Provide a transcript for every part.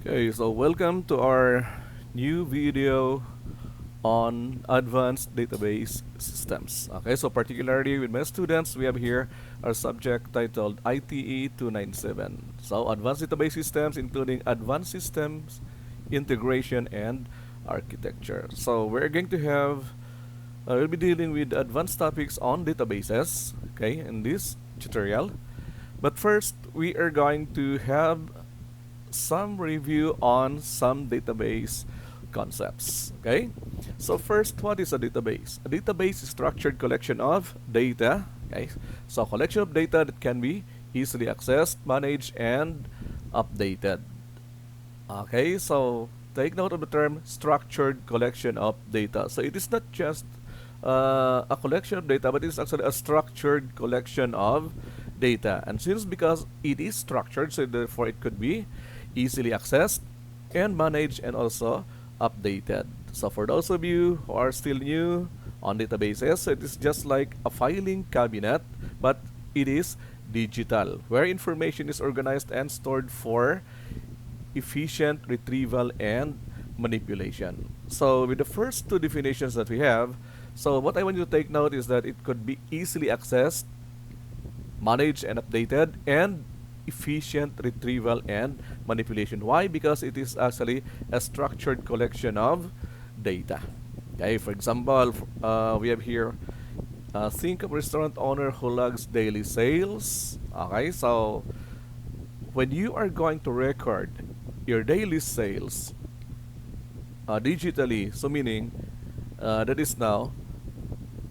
Okay, so welcome to our new video on advanced database systems. Okay, so particularly with my students, we have here our subject titled ITE 297. So advanced database systems, including advanced systems integration and architecture. So we're going to have, we'll be dealing with advanced topics on databases, okay, in this tutorial. But first, we are going to have some review on some database concepts. Okay, so first, what is a database? A database is a structured collection of data. Okay, so a collection of data that can be easily accessed, managed, and updated. Okay, so take note of the term structured collection of data. So it is not just a collection of data, but it's actually a structured collection of data. And since because it is structured, so therefore it could be easily accessed and managed and also updated. So for those of you who are still new on databases, so it is just like a filing cabinet, but it is digital, where information is organized and stored for efficient retrieval and manipulation. So with the first two definitions that we have, so what I want you to take note is that it could be easily accessed, managed and updated, and efficient retrieval and manipulation. Why? Because it is actually a structured collection of data. Okay, for example, we have here, think of a restaurant owner who logs daily sales. Okay, so when you are going to record your daily sales digitally, so meaning that is now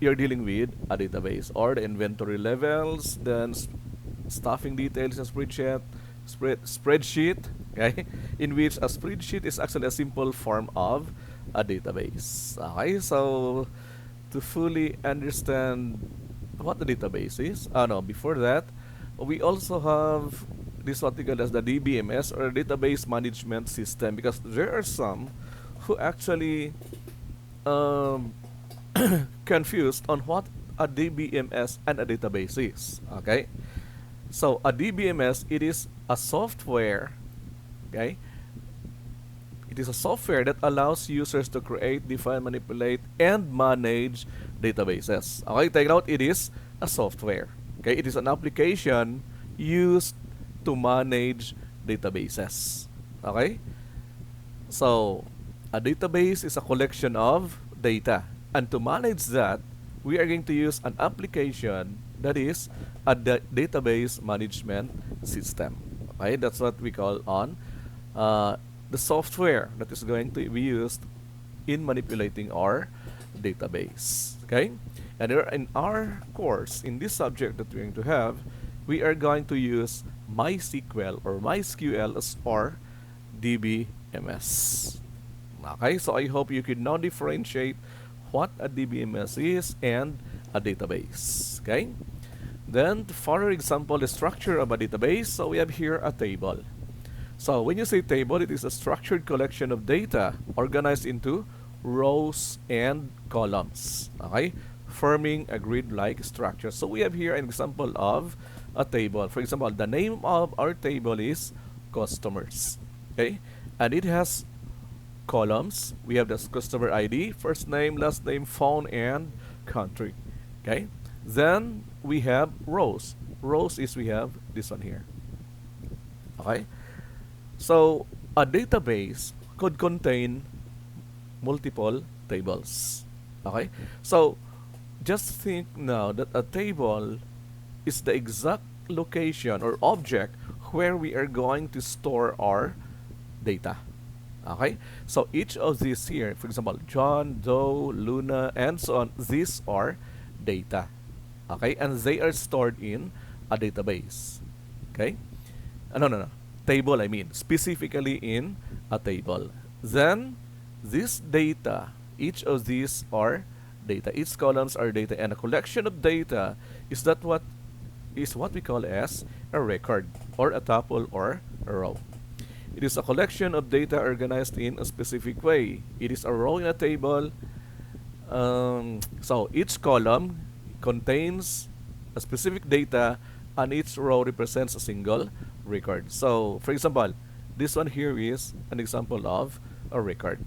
you're dealing with a database or the inventory levels, then staffing details in spreadsheet, okay, in which a spreadsheet is actually a simple form of a database. Okay, so to fully understand what the database is, no, before that, we also have this what we call as the DBMS or database management system, because there are some who actually um, confused on what a DBMS and a database is. Okay, so a DBMS, it is a software. Okay, it is a software that allows users to create, define, manipulate, and manage databases. Okay, take note, it is a software. Okay, it is an application used to manage databases. Okay, so a database is a collection of data, and to manage that, we are going to use an application that is a database management system. Okay, that's what we call on the software that is going to be used in manipulating our database. Okay, and in our course, in this subject that we're going to have, we are going to use MySQL or MySQL or DBMS. Okay, so I hope you can now differentiate what a DBMS is and a database. Okay, then for example, the structure of a database. So we have here a table. So when you say table, it is a structured collection of data organized into rows and columns, okay, forming a grid-like structure. So we have here an example of a table. For example, the name of our table is customers, okay, and it has columns. We have the customer ID, first name, last name, phone, and country. Okay, then we have rows. Rows is we have this one here. Okay, so a database could contain multiple tables. Okay, so just think now that a table is the exact location or object where we are going to store our data. Okay, so each of these here, for example, John, Doe, Luna, and so on, these are data. Okay, and they are stored in a database. Okay, no, table, I mean, specifically in a table. Then this data, each of these are data, each columns are data, and a collection of data is what we call as a record or a tuple or a row. It is a collection of data organized in a specific way. It is a row in a table. So each column contains a specific data, and each row represents a single record. So, for example, This one here is an example of a record.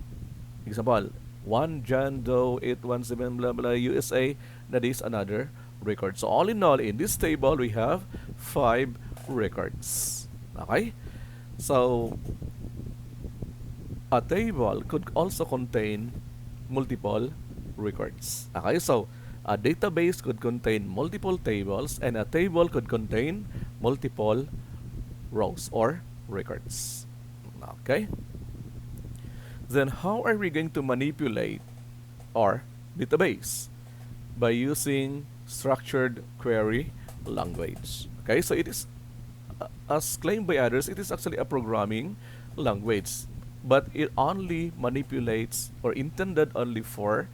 Example, 1 John Doe 817 blah blah USA. That is another record. So all in all, in this table, we have 5 records. Okay? So a table could also contain multiple records. Okay, so a database could contain multiple tables, and a table could contain multiple rows or records. Okay, then how are we going to manipulate our database? By using structured query language. Okay, so it is, as claimed by others, it is actually a programming language, but it only manipulates or intended only for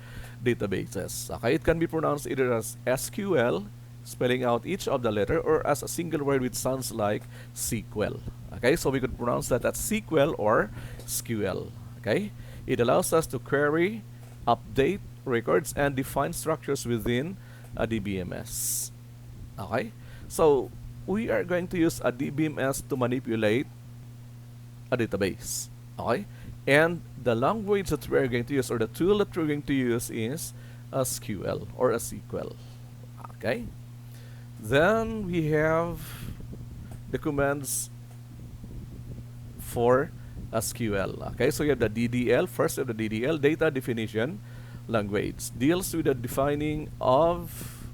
databases. Okay, it can be pronounced either as SQL, spelling out each of the letter, or as a single word which sounds like SQL. Okay, so we could pronounce that as SQL or SQL. Okay, it allows us to query, update records, and define structures within a DBMS. Okay, so we are going to use a DBMS to manipulate a database. Okay, and the language that we are going to use, or the tool that we're going to use, is a SQL or a SQL. Okay, then we have the commands for SQL. Okay, so you have the DDL. First, you have the DDL, data definition language, deals with the defining of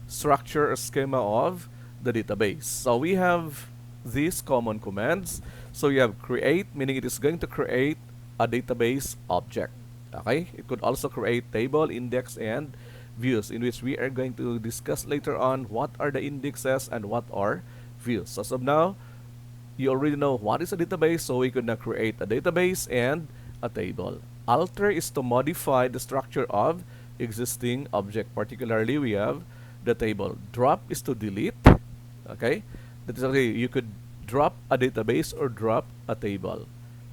structure or schema of the database. So we have these common commands. So you have create, meaning it is going to create a database object. Okay, it could also create table, index, and views, in which we are going to discuss later on what are the indexes and what are views. So as of now, you already know what is a database, so we could now create a database and a table. Alter is to modify the structure of existing object. Particularly, we have the table. Drop is to delete. Okay, that is okay. You could drop a database or drop a table.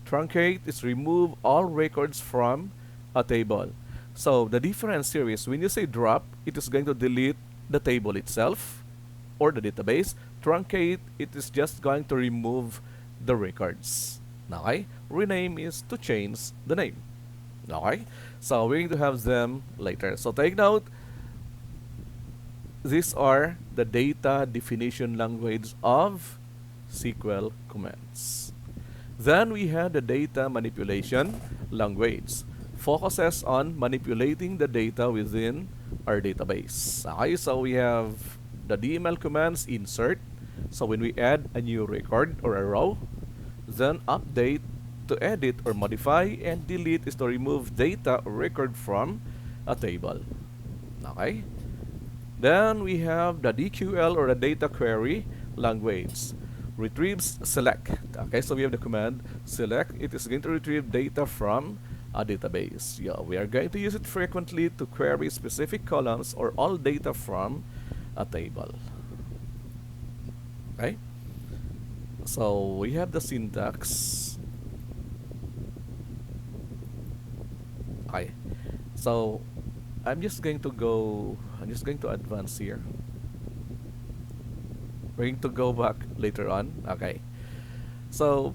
Truncate is remove all records from a table. So the difference here is when you say drop, it is going to delete the table itself or the database. Truncate, it is just going to remove the records. Okay? Rename is to change the name. Okay? So we're going to have them later. So take note, these are the data definition language of SQL commands. Then we have the data manipulation language. Focuses on manipulating the data within our database. Okay, so we have the DML commands, insert. So when we add a new record or a row, then update to edit or modify, and delete is to remove data or record from a table. Okay. Then we have the DQL or the data query language. Retrieves select. Okay, so we have the command select. It is going to retrieve data from a database. Yeah, we are going to use it frequently to query specific columns or all data from a table. Okay, so we have the syntax. Okay, so I'm just going to advance here. We're going to go back later on. Okay, so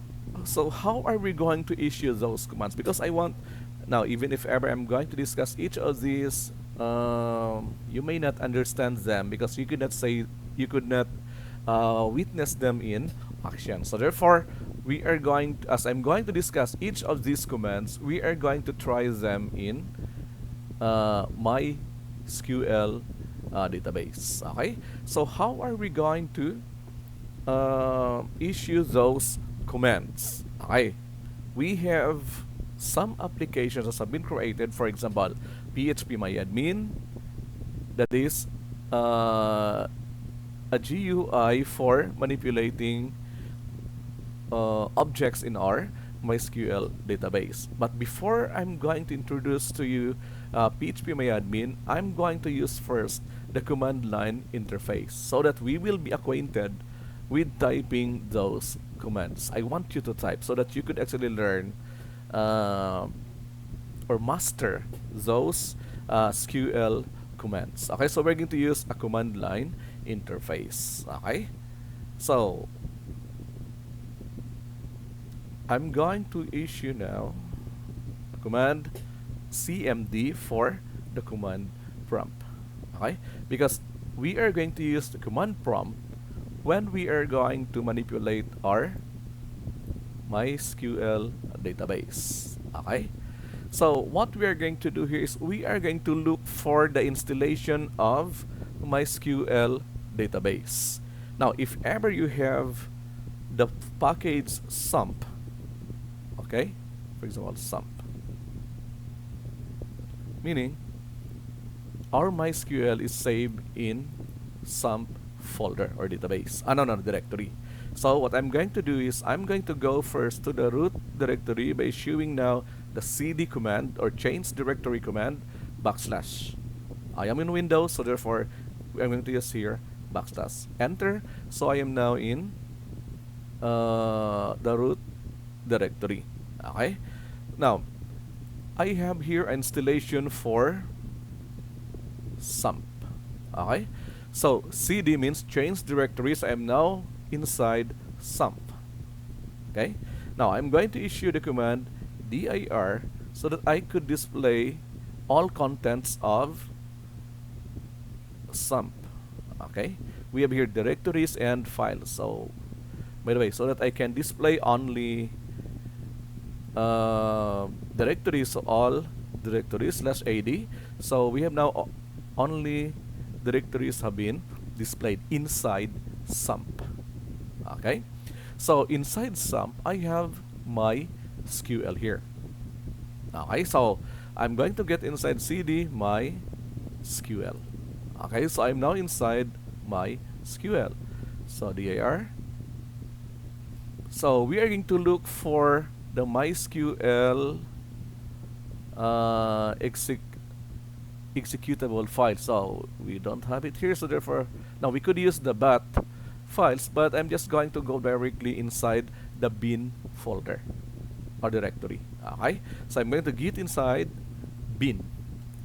how are we going to issue those commands? Because I want now, even if ever I'm going to discuss each of these, you may not understand them because you could not witness them in action. So therefore, we are going to, as I'm going to discuss each of these commands, we are going to try them in Mysql database. Okay, so how are we going to issue those commands? Okay, we have some applications that have been created. For example, phpMyAdmin, that is a GUI for manipulating objects in our MySQL database. But before I'm going to introduce to you phpMyAdmin, I'm going to use first the command line interface so that we will be acquainted with typing those commands. I want you to type so that you could actually learn or master those SQL commands. Okay, so we're going to use a command line interface. Okay, so I'm going to issue now command cmd for the command prompt. Okay, because we are going to use the command prompt when we are going to manipulate our MySQL database. Okay, so what we are going to do here is we are going to look for the installation of MySQL database. Now, if ever you have the package sump, okay, for example, sump, meaning our MySQL is saved in sump folder or database. No, directory. So what I'm going to do is I'm going to go first to the root directory by issuing now the cd command or change directory command \. I am in Windows, so therefore I'm going to use here \. Enter. So I am now in the root directory. Okay. Now I have here installation for sump. Okay. So cd means change directories. I am now inside sump. Okay. Now I'm going to issue the command dir so that I could display all contents of sump. Okay. We have here directories and files. So by the way, so that I can display only directories, so all directories /ad. So we have now only directories have been displayed inside sump. Okay, so inside sump I have my SQL here. Okay, so I'm going to get inside cd my SQL. Okay, so I'm now inside my SQL. So dir. So we are going to look for the MySQL executable file. So we don't have it here, so therefore now we could use the bat files, but I'm just going to go directly inside the bin folder or directory. Okay, so I'm going to git inside bin,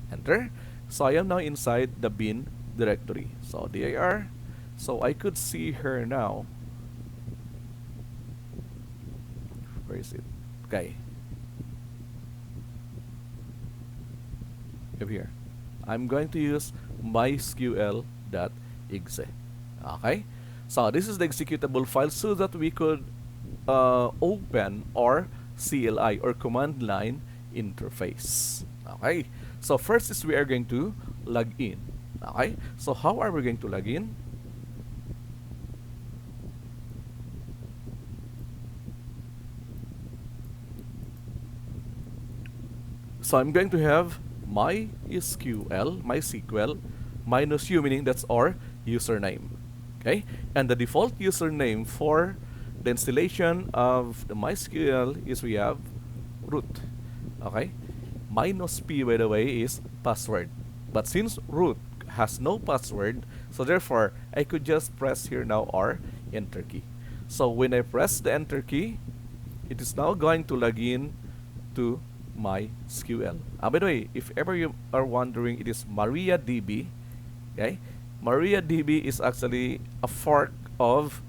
enter. So I am now inside the bin directory. So dir. So I could see her now. Where is it? Okay, over here. I'm going to use mysql.exe. Okay, so this is the executable file so that we could open our CLI or command line interface. Okay, so first is we are going to log in. Okay, so how are we going to log in? So I'm going to have MySQL minus u, meaning that's our username. Okay, and the default username for the installation of the MySQL is we have root. Okay, minus p, by the way, is password. But since root has no password, so therefore I could just press here now our enter key. So when I press the enter key, it is now going to log in to MySQL. By the way, if ever you are wondering, it is MariaDB. Okay, MariaDB is actually a fork of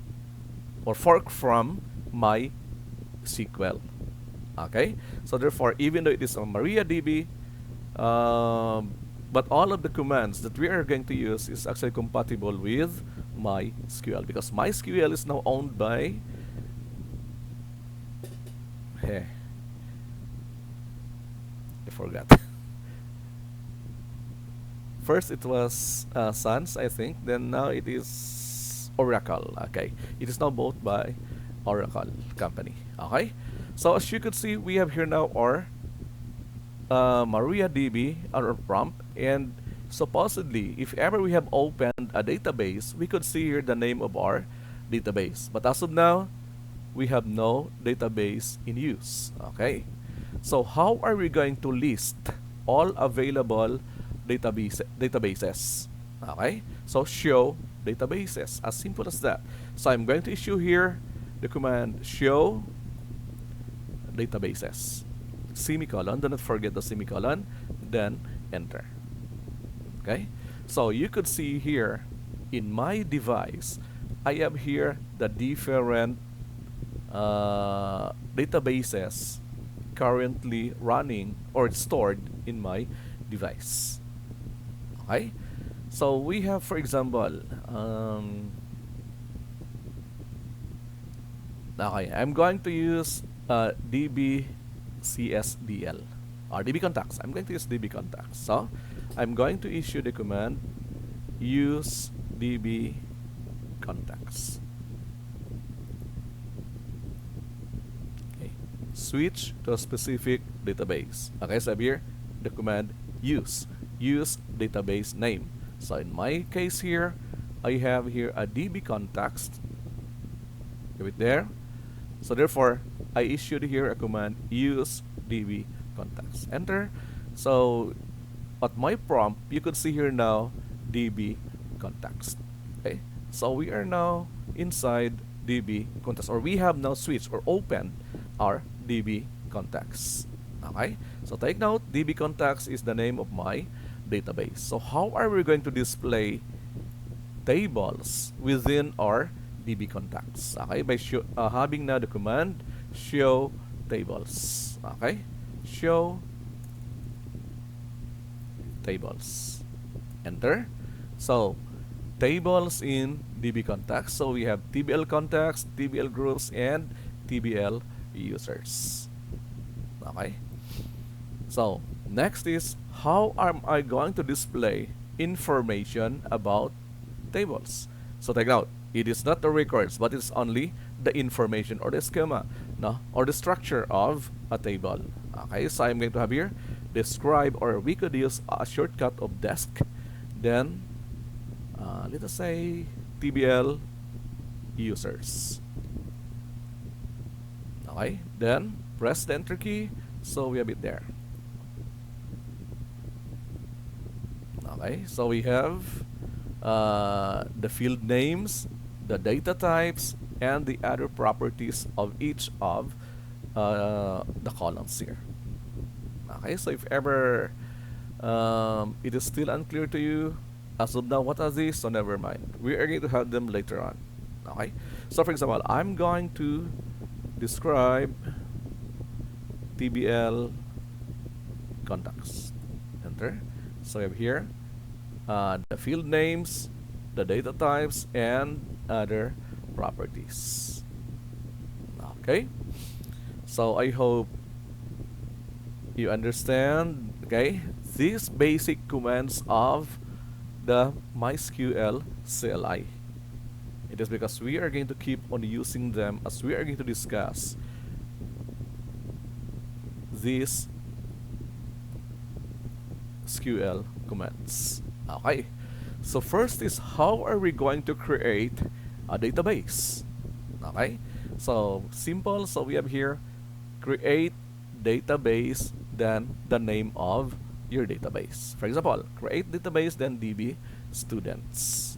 or fork from MySQL. Okay, so therefore, even though it is on MariaDB, but all of the commands that we are going to use is actually compatible with MySQL because MySQL is now owned by I forgot. First it was Sans, I think. Then now it is Oracle. Okay, it is now bought by Oracle company. Okay, so as you could see, we have here now our MariaDB, our prompt, and supposedly, if ever we have opened a database, we could see here the name of our database. But as of now, we have no database in use. Okay, so how are we going to list all available databases? Okay, so show databases, as simple as that. So I'm going to issue here the command show databases, semicolon, do not forget the semicolon, then enter. Okay, so you could see here in my device, I have here the different databases currently running or stored in my device. Okay, so we have, for example, okay, I'm going to use DBCSDL or DB contacts. I'm going to use DB contacts. So I'm going to issue the command use DB contacts. Okay, switch to a specific database. Okay, so here the command use database name. So in my case here, I have here a DB contacts. Give it there. So therefore, I issued here a command use DB contacts. Enter. So at my prompt, you could see here now DB contacts. Okay. So we are now inside DB contacts, or we have now switched or opened our DB contacts. Okay. So take note, DB contacts is the name of my database. So how are we going to display tables within our DB contacts? Okay, by having now the command show tables. Okay, show tables. Enter. So tables in DB contacts. So we have TBL contacts, TBL groups, and TBL users. Okay. So next is how am I going to display information about tables? So take note, it is not the records, but it's only the information or the schema, no, or the structure of a table. Okay, so I'm going to have here describe, or we could use a shortcut of desk. Then let us say TBL users. Okay, then press the enter key. So we have it there. Okay, so we have the field names, the data types, and the other properties of each of the columns here. Okay, so if ever it is still unclear to you, as of now, what are these? So never mind. We are going to have them later on. Okay, so for example, I'm going to describe TBL contacts. Enter. So we have here the field names, the data types, and other properties. Okay, so I hope you understand, okay, these basic commands of the Mysql CLI. It is because we are going to keep on using them as we are going to discuss these SQL commands. Okay, so first is how are we going to create a database? Okay, so simple. So we have here create database, then the name of your database. For example, create database, then DB students.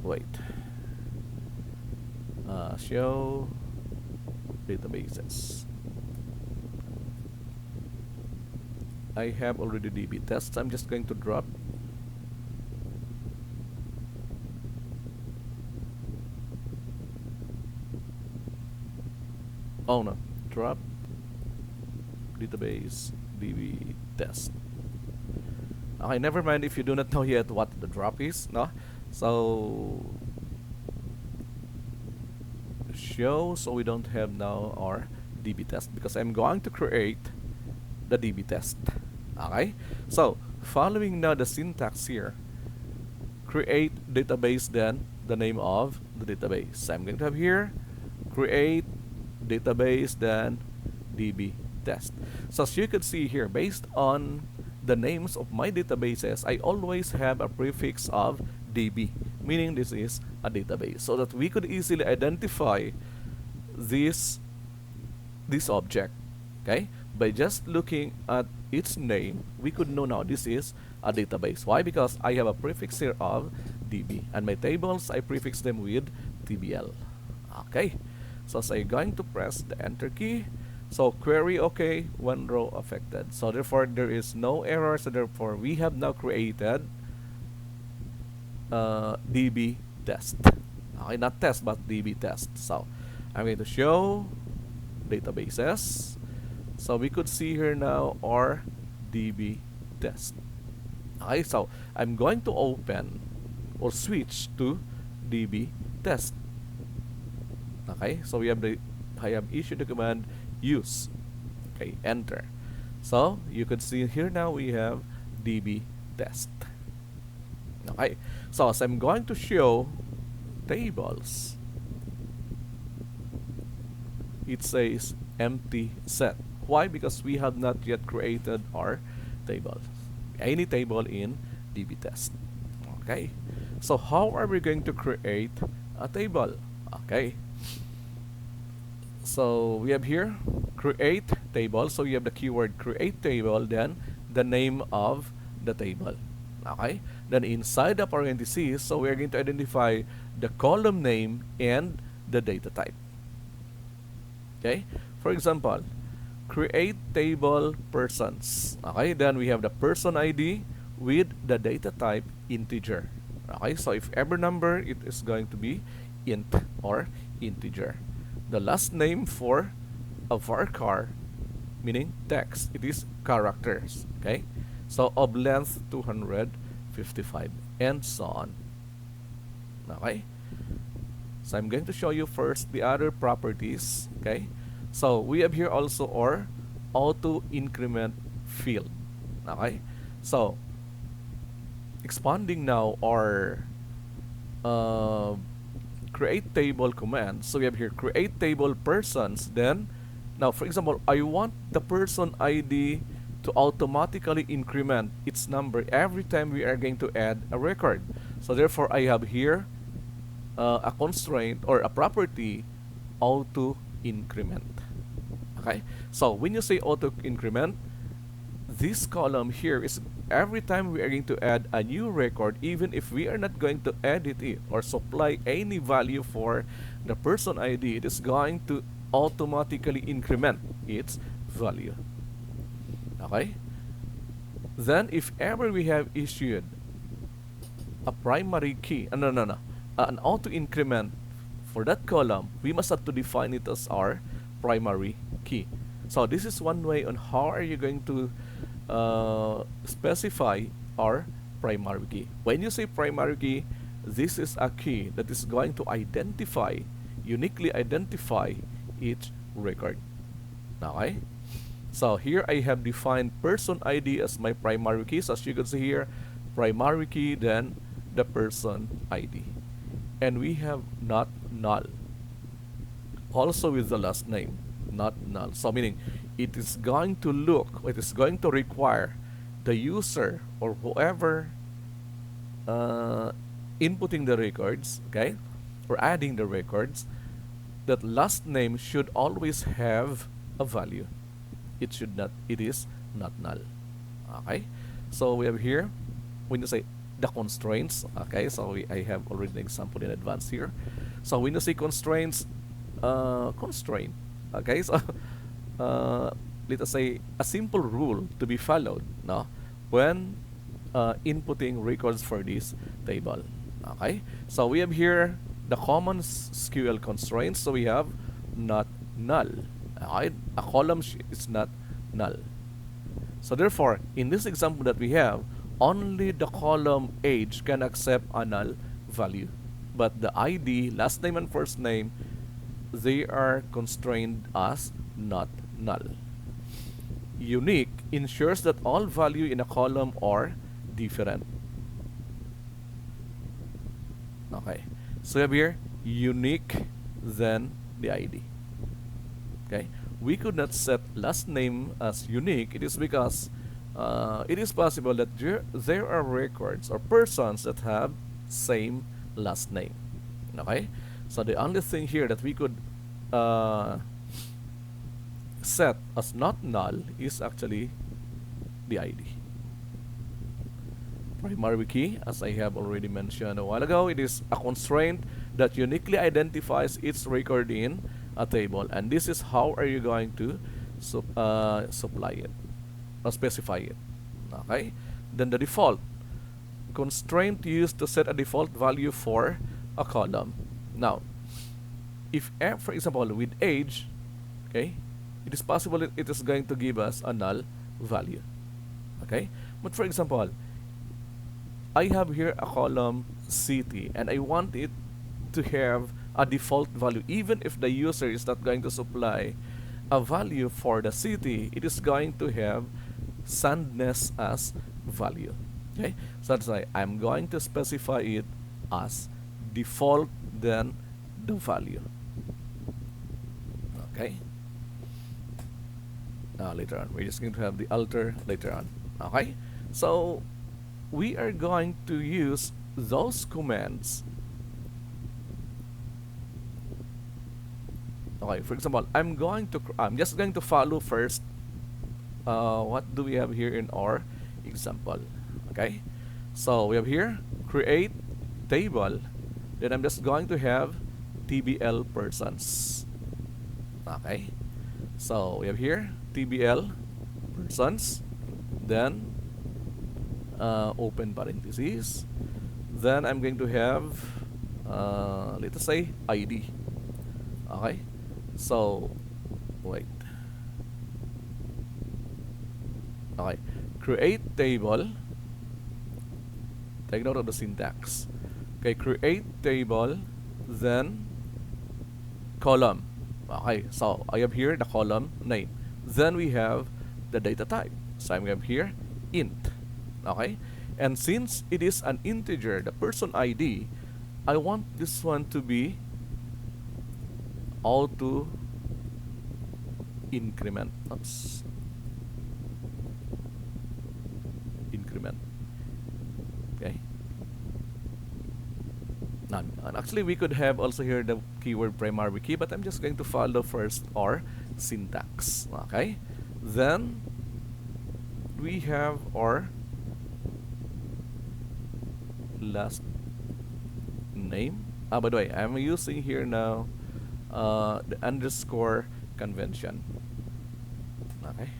Wait, show databases. I have already DB tests. I'm just going to drop drop database DB test. Okay, never mind if you do not know yet what the drop is, no? So show, so we don't have now our DB test because I'm going to create the DB test. Okay, so following now the syntax here, create database, then the name of the database. So I'm going to have here create database, then DB test. So as you can see here, based on the names of my databases, I always have a prefix of DB, meaning this is a database, so that we could easily identify this object. Okay, by just looking at its name, we could know now this is a database. Why? Because I have a prefix here of DB, and my tables, I prefix them with TBL. Okay, so I'm going to press the enter key. So query okay, one row affected. So therefore there is no error. So therefore we have now created DB test. Okay, not test, but DB test. So I'm going to show databases. So we could see here now our DB test. Okay, so I'm going to open or switch to DB test. Okay, so I have issued the command use. Okay, enter. So you could see here now we have DB test. Okay, so as I'm going to show tables, it says empty set. Why? Because we have not yet created our table, any table in DB test. Okay, so how are we going to create a table? Okay, so we have here create table. So you have the keyword create table, then the name of the table. Okay, then inside the parentheses, so we are going to identify the column name and the data type. Okay, for example, create table persons. Okay, then we have the person ID with the data type integer. Okay, so if ever number, it is going to be int or integer. The last name for a varchar, meaning text, it is characters. Okay, so of length 255 and so on. Okay, so I'm going to show you first the other properties. Okay, so we have here also our auto increment field. Okay, so expanding now our create table command. So we have here create table persons. Then now, for example, I want the person ID to automatically increment its number every time we are going to add a record. So therefore, I have here a constraint or a property auto increment. Okay, so when you say auto increment, this column here is every time we are going to add a new record, even if we are not going to edit it or supply any value for the person ID, it is going to automatically increment its value. Okay, then if ever we have issued a primary key, an auto increment for that column, we must have to define it as our primary key. So this is one way on how are you going to specify our primary key. When you say primary key, this is a key that is going to identify, uniquely identify each record. Okay, so here I have defined person ID as my primary key. So as you can see here, primary key, then the person ID, and we have not null also with the last name, not null. So meaning it is going to look, it is going to require the user or whoever inputting the records, okay, or adding the records, that last name should always have a value. It should not, it is not null. Okay, so we have here, when you say the constraints, okay, so I have already an example in advance here. So when you say constraints, constraint, okay, so let us say a simple rule to be followed, no, when inputting records for this table. Okay, so we have here the common SQL constraints. So we have not null. Okay, a column is not null. So therefore, in this example that we have, only the column age can accept a null value, but the ID, last name and first name, they are constrained as not null. Unique ensures that all value in a column are different. Okay, so we have here unique, then the ID. Okay, we could not set last name as unique. It is because it is possible that there are records or persons that have same last name. Okay, so the only thing here that we could set as not null is actually the ID. Primary key, as I have already mentioned a while ago, it is a constraint that uniquely identifies its record in a table, and this is how are you going to supply it or specify it. Okay, then the default constraint used to set a default value for a column. Now, if for example with age, okay, it is possible that it is going to give us a null value. Okay, but for example, I have here a column city and I want it to have a default value. Even if the user is not going to supply a value for the city, it is going to have Sandnes as value. Okay, so that's why I'm going to specify it as default, then the value. Okay, now later on we're just going to have the alter later on. Okay, so we are going to use those commands. Okay, for example, I'm just going to follow first what do we have here in our example. Okay, so we have here create table, then I'm just going to have TBL persons. Okay, so we have here TBL persons, then open parentheses, then I'm going to have let us say ID. Okay, so wait, okay, create table, take note of the syntax. Okay, create table, then column. Okay, so I have here the column name, then we have the data type, so I'm going to have here int. Okay, and since it is an integer, the person ID, I want this one to be auto increment. Oops. Increment. Okay. None. And actually, we could have also here the keyword primary key, but I'm just going to follow first our syntax. Okay. Then we have our last name. By the way, I'm using here now the underscore convention. Okay.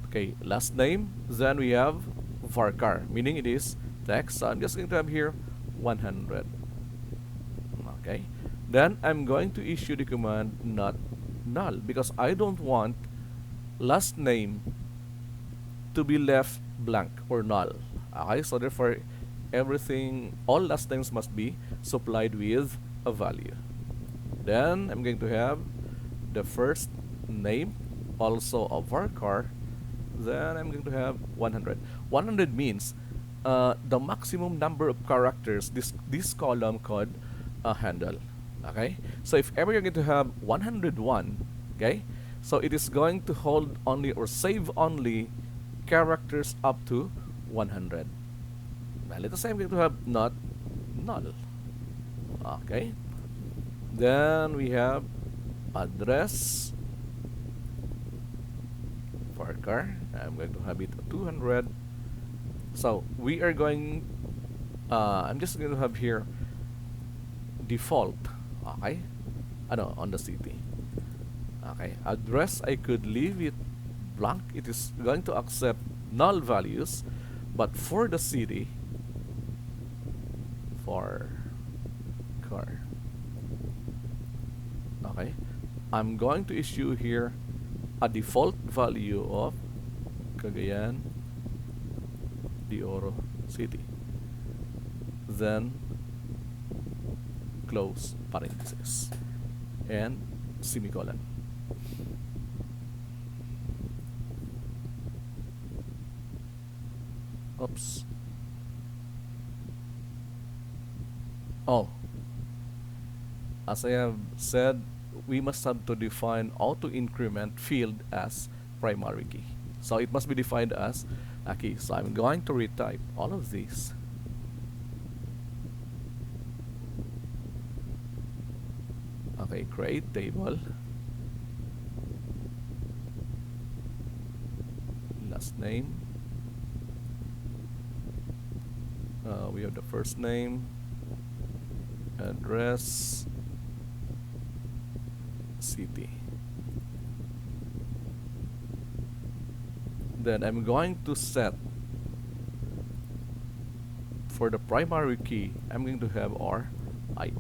Okay, last name. Then we have varchar, meaning it is text. So I'm just going to have here 100. Okay. Then I'm going to issue the command not null because I don't want last name to be left blank or null. Okay, so therefore everything, all last names must be supplied with a value. Then I'm going to have the first name, also a varchar. Then I'm going to have 100. 100 means the maximum number of characters this column could handle. Okay, so if ever you're going to have 101, okay, so it is going to hold only or save only characters up to 100. Now let us say I'm going to have not null. Okay, then we have address varchar. I'm going to have it 200. So we are going I'm just going to have here default. Okay, no, on the city. Okay, address I could leave it blank. It is going to accept null values, but for the city, for car, okay, I'm going to issue here a default value of Cagayan de Oro City, then close parenthesis and semicolon. Oops. Oh, as I have said, we must have to define auto increment field as primary key. So it must be defined as a key. So I'm going to retype all of these. Okay, create table. Last name. We have the first name, address, city. Then I'm going to set for the primary key, I'm going to have our ID.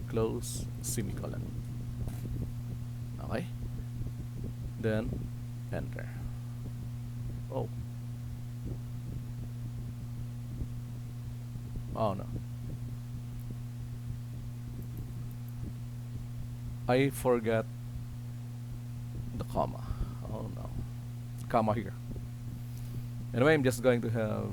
Close semicolon. Okay, then enter. Oh, oh no, I forgot the comma. Oh no, comma here. Anyway, I'm just going to have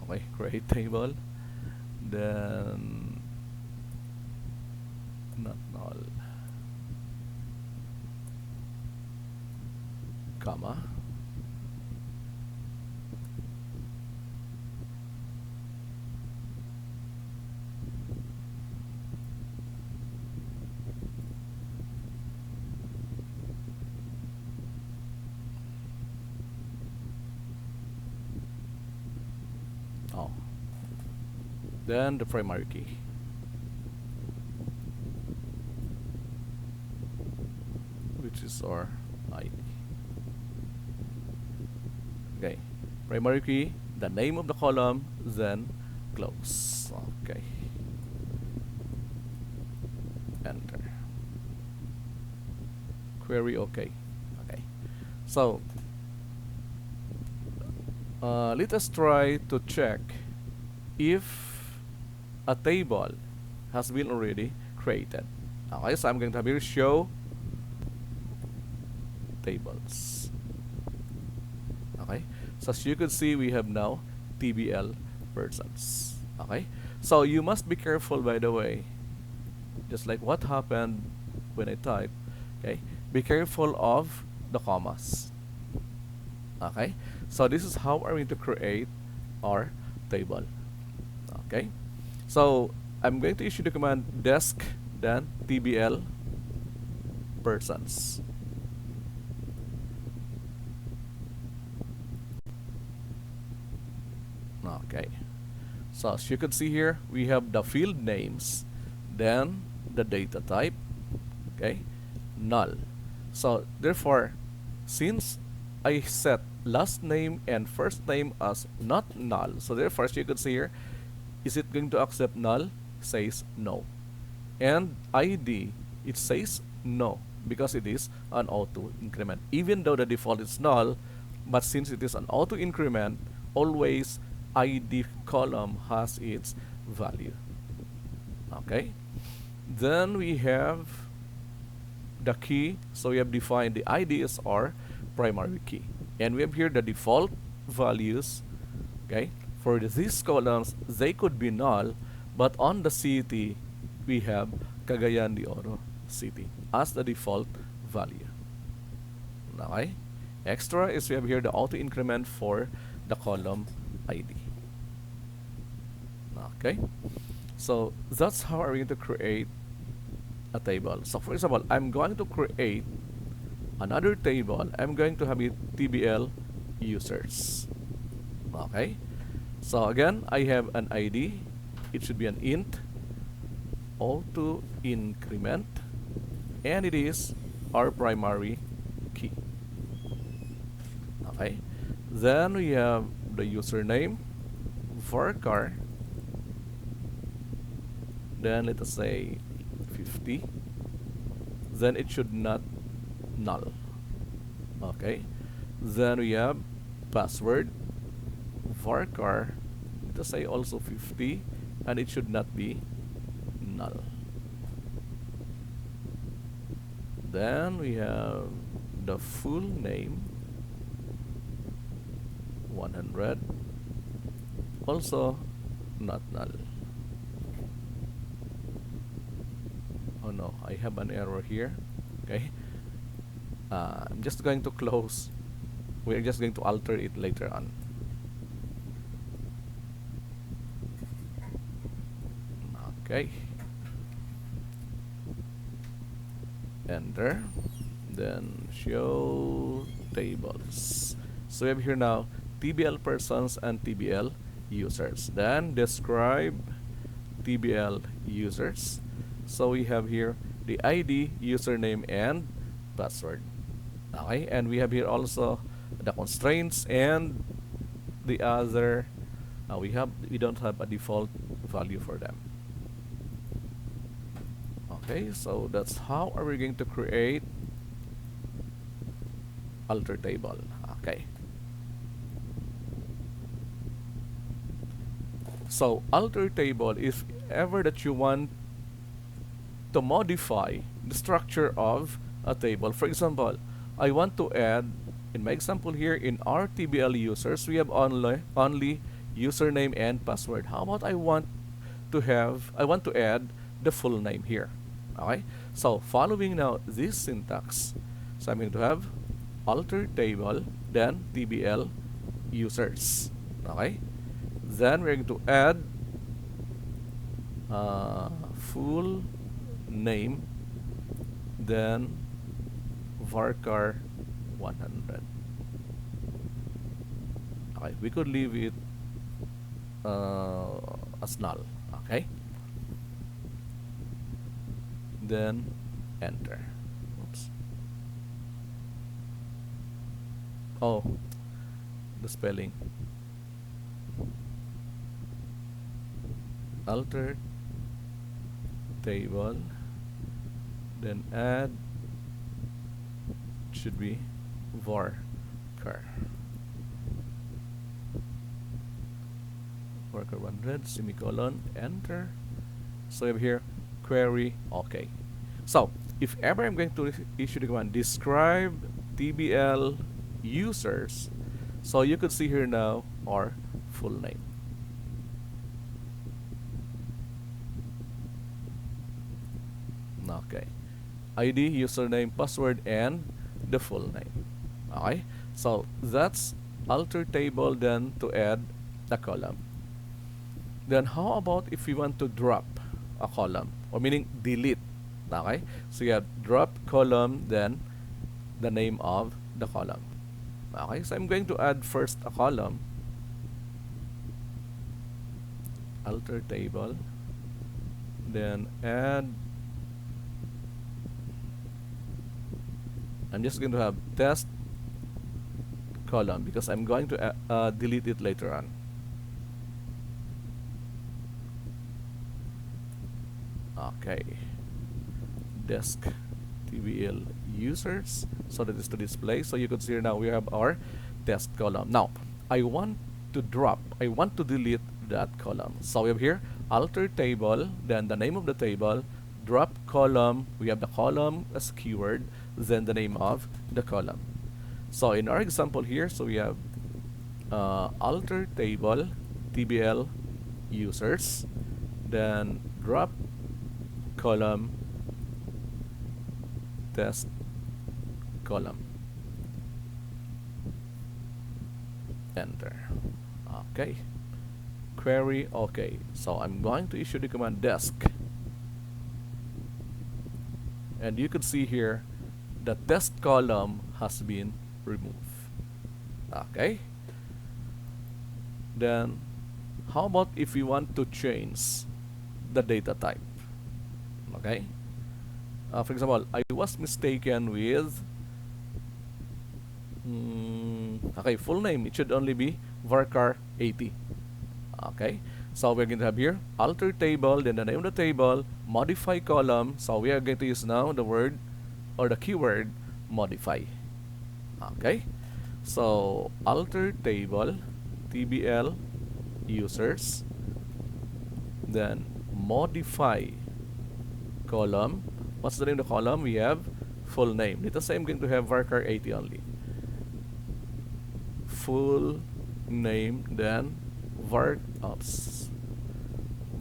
okay, create table, then not null, comma, oh, then the primary key. Which is our ID. Okay, primary key, the name of the column, then close. Okay, enter. Query okay. Okay, so let us try to check if a table has been already created. Okay, so I'm going to have here show tables. Okay, so as you can see, we have now TBL persons. Okay, so you must be careful, by the way, just like what happened when I type. Okay, be careful of the commas. Okay, so this is how I'm going to create our table. Okay, so I'm going to issue the command desk then TBL persons. Okay, so as you can see here, we have the field names, then the data type, okay, null. So therefore, since I set last name and first name as not null, so therefore, as you can see here, is it going to accept null? Says no. And ID, it says no, because it is an auto increment. Even though the default is null, but since it is an auto increment, always ID column has its value. Okay, then we have the key. So we have defined the ID as our primary key, and we have here the default values. Okay, for these columns, they could be null, but on the city we have Cagayan de Oro City as the default value. Okay, extra is we have here the auto increment for the column ID. Okay, so that's how I'm going to create a table. So for example, I'm going to create another table. I'm going to have it TBL users. Okay, so again, I have an ID. It should be an int auto increment, and it is our primary key. Okay, then we have the username varchar, then let us say 50, then it should not null. Okay, then we have password varchar, let us say also 50, and it should not be null. Then we have the full name 100, also not null. Oh no, I have an error here. Okay, I'm just going to close. We're just going to alter it later on. Okay, enter, then show tables. So we have here now TBL persons and TBL users. Then describe TBL users. So we have here the ID, username, and password. Okay, and we have here also the constraints and the other. We don't have a default value for them. Okay, so that's how are we going to create alter table. Okay. So alter table, if ever that you want to modify the structure of a table. For example, I want to add, in my example here, in our TBL users, we have only username and password. How about I want to add the full name here. Okay, so following now this syntax, so I'm going to have alter table, then TBL users. Okay, then we're going to add full name, then varchar 100. Okay, we could leave it as null. Okay, then enter. Oops. Oh, the spelling. Alter table, then add should be varchar 100 semicolon, enter. So we have here query. Okay, so if ever I'm going to issue the command describe TBL users, so you could see here now our full name. Okay, ID, username, password, and the full name. Okay, so that's alter table, then to add a column. Then how about if we want to drop a column, or meaning delete? Okay, so you have drop column, then the name of the column. Okay, so I'm going to add first a column, alter table, then add. I'm just going to have test column because I'm going to delete it later on. Okay, desk TBL users, so that is to display. So you could see here now we have our test column. Now I want to delete that column. So we have here alter table, then the name of the table, drop column, we have the column as keyword, then the name of the column. So in our example here, so we have alter table TBL users, then drop column test column, enter. Okay, query. Okay, so I'm going to issue the command desk, and you could see here the test column has been removed. Okay, then how about if we want to change the data type? Okay, for example, I was mistaken with okay, full name, it should only be varchar 80. Okay, so we're going to have here alter table, then the name of the table, modify column. So we are going to use now the word or the keyword modify. Okay, so alter table TBL users, then modify column. What's the name of the column? We have full name. Let us say I'm going to have varchar 80 only. Full name, then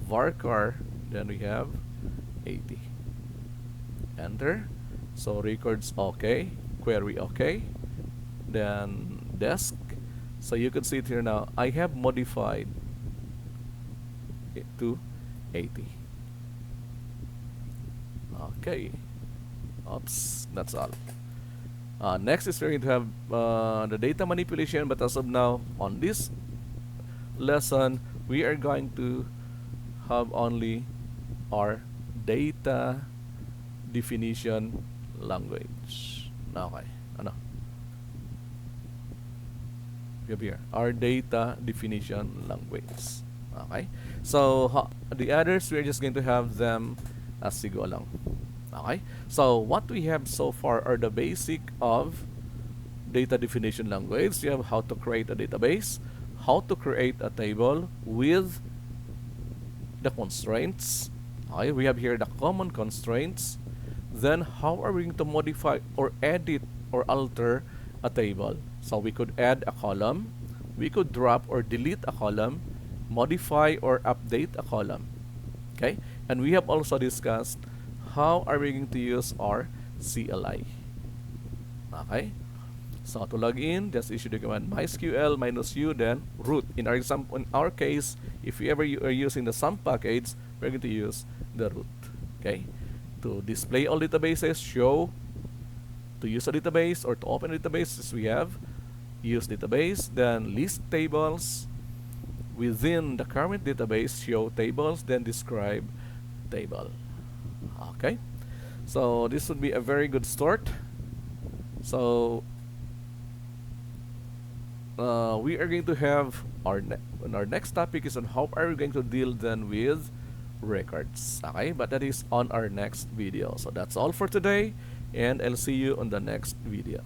varchar, then we have 80. Enter. So records okay, query okay, then desk. So you can see it here now. I have modified it to 80. Okay. Oops, that's all. Next is we're going to have the data manipulation, but as of now, on this lesson, we are going to have only our data definition language. Okay, ano? We have here our data definition language. Okay, so the others we're just going to have them as we go along. Okay, so what we have so far are the basic of data definition language. You have how to create a database, how to create a table with the constraints. Okay, we have here the common constraints. Then how are we going to modify or edit or alter a table? So we could add a column, we could drop or delete a column, modify or update a column. Okay, and we have also discussed how are we going to use our CLI. Okay, so to log in, just issue the command mysql -u then root. In our example, in our case, if you ever are using the SAM package, we're going to use the root. Okay, to display all databases, show, to use a database or to open a database, we have use database, then list tables within the current database, show tables, then describe table. Okay, so this would be a very good start. So we are going to have our next topic is on how are we going to deal then with records. Okay, but that is on our next video. So that's all for today, and I'll see you on the next video.